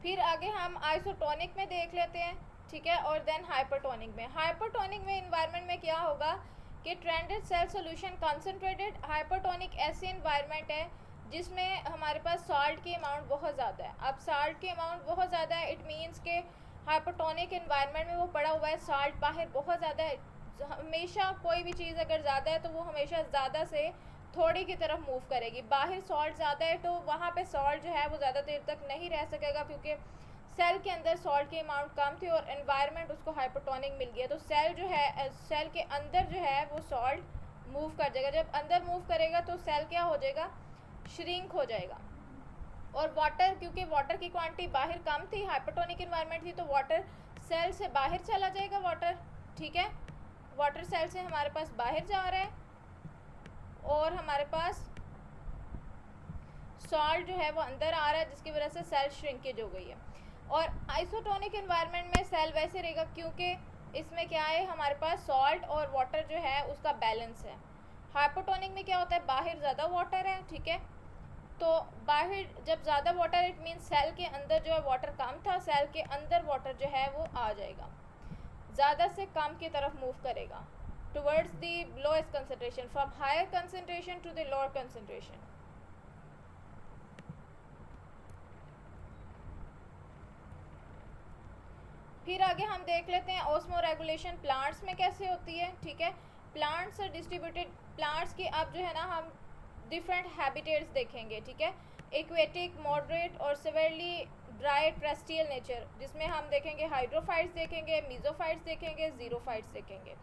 फिर आगे हम आइसोटोनिक में देख लेते हैं, ठीक है, और देन हाइपरटोनिक में। हाइपरटोनिक में इन्वायरमेंट में क्या होगा कि trended cell solution concentrated. Hypertonic ऐसी इन्वायरमेंट है जिसमें हमारे पास सॉल्ट की अमाउंट बहुत ज़्यादा है। अब सॉल्ट की अमाउंट बहुत ज़्यादा है, इट मीन्स के हाइपरटोनिक इन्वायरमेंट में वो पड़ा हुआ है, सॉल्ट बाहर बहुत ज़्यादा है। हमेशा कोई भी चीज़ अगर ज़्यादा है तो वो हमेशा ज़्यादा से थोड़ी की तरफ मूव करेगी। बाहर सॉल्ट ज़्यादा है तो वहाँ पे सॉल्ट जो है वो ज़्यादा देर तक नहीं रह सकेगा, क्योंकि सेल के अंदर सॉल्ट की अमाउंट कम थी और एनवायरनमेंट उसको हाइपरटोनिक मिल गया। तो सेल जो है, सेल के अंदर जो है वो सॉल्ट मूव कर जाएगा। जब अंदर मूव करेगा तो सेल क्या हो जाएगा, श्रिंक हो जाएगा। और वाटर, क्योंकि वाटर की क्वांटिटी बाहर कम थी, हाइपरटोनिक इन्वायरमेंट थी, तो वाटर सेल से बाहर चला जाएगा वाटर, ठीक है। वाटर सेल से हमारे पास बाहर जा रहा है और हमारे पास सॉल्ट जो है वो अंदर आ रहा है, जिसकी वजह से सेल श्रिंकेज हो गई है। और आइसोटोनिक इन्वायरमेंट में सेल वैसे रहेगा क्योंकि इसमें क्या है, हमारे पास सॉल्ट और वाटर जो है उसका बैलेंस है। हाइपोटोनिक में क्या होता है, बाहर ज़्यादा वाटर है, ठीक है, तो बाहर जब ज़्यादा वाटर, इट मीन सेल के अंदर जो है वाटर कम था, सेल के अंदर वाटर जो है वो आ जाएगा, ज़्यादा से कम की तरफ मूव करेगा towards the lowest concentration, from higher concentration to the lower concentration. फिर आगे हम देख लेते हैं ऑस्मो रेगुलेशन प्लांट्स में कैसे होती है, ठीक है। प्लांट्स और डिस्ट्रीब्यूटेड प्लांट्स की अब जो है ना हम डिफरेंट हैबिटेट्स देखेंगे, ठीक है। एक्वेटिक, मॉडरेट और सिवियरली ड्राई टेरेस्ट्रियल नेचर, जिसमें हम देखेंगे हाइड्रोफाइट्स देखेंगे, मीजोफाइट्स देखेंगे, जीरोफाइट्स देखेंगे।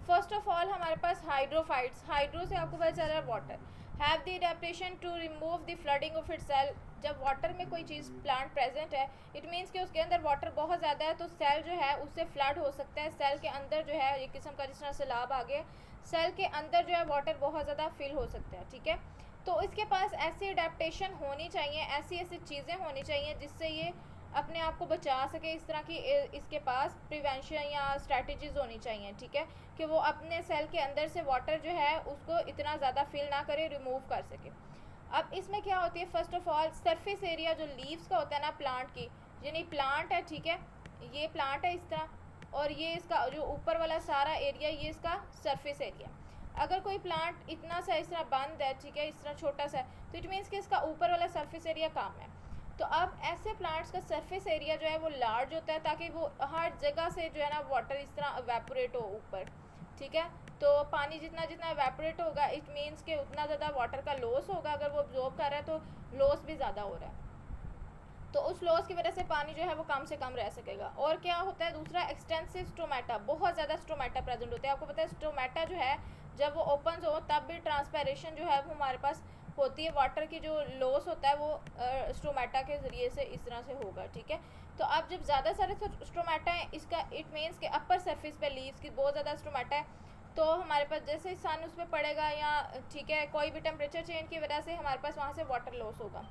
फर्स्ट ऑफ ऑल हमारे पास हाइड्रोफाइट्स, हाइड्रो से आपको पता चल रहा है water, have the adaptation to remove the flooding of it cell. जब वाटर में कोई चीज़ प्लांट प्रेजेंट है, इट मीन्स कि उसके अंदर वाटर बहुत ज़्यादा है, तो सेल जो है उससे फ्लड हो सकता है। सेल के अंदर जो है एक किस्म का जिस तरह सैलाब आ गया, सेल के अंदर जो है वाटर बहुत ज़्यादा फिल हो सकता है, ठीक है। तो इसके पास ऐसी अडेप्टेशन होनी चाहिए, ऐसी ऐसी चीज़ें होनी चाहिए जिससे ये अपने आप को बचा सके। इस तरह की इसके पास प्रिवेंशन या स्ट्रैटेजीज होनी चाहिए, ठीक है, कि वो अपने सेल के अंदर से वाटर जो है उसको इतना ज़्यादा फिल ना करे, रिमूव कर सके। अब इसमें क्या होती है, first of all surface area जो लीव्स का होता है ना प्लांट की, यानी प्लांट है, ठीक है, ये प्लांट है इस तरह, और ये इसका जो ऊपर वाला सारा एरिया, ये इसका सरफेस एरिया। अगर कोई प्लांट इतना सा इस तरह बंद है, ठीक है, इस तरह छोटा सा है, तो इट मीन्स कि इसका ऊपर वाला सरफेस एरिया कम है। तो अब ऐसे प्लांट्स का सरफेस एरिया जो है वो लार्ज होता है, ताकि वो हर जगह से जो है ना वाटर इस तरह एवेपोरेट हो ऊपर, ठीक है। तो पानी जितना जितना एवेपोरेट होगा, इट मीन्स कि उतना ज़्यादा वाटर का लॉस होगा। अगर वो अब्जॉर्ब कर रहा है तो लॉस भी ज़्यादा हो रहा है, तो उस लॉस की वजह से पानी जो है वो कम से कम रह सकेगा। और क्या होता है दूसरा, एक्सटेंसिव स्टोमेटा, बहुत ज़्यादा स्टोमेटा प्रेजेंट होते हैं। आपको पता है स्टोमेटा जो है जब वो ओपन हो तब भी ट्रांसपेरेशन जो है वो हमारे पास होती है। वाटर की जो लॉस होता है वो स्टोमेटा के ज़रिए से इस तरह से होगा, ठीक है। तो अब जब ज़्यादा सारे स्टोमेटा है, इसका इट मीन्स कि अपर सरफेस पे लीव्स की बहुत ज़्यादा स्टोमेटा है, तो हमारे पास जैसे सन उस पर पड़ेगा या ठीक है कोई भी टेम्परेचर चेंज की वजह से हमारे पास वहाँ से वाटर लॉस होगा।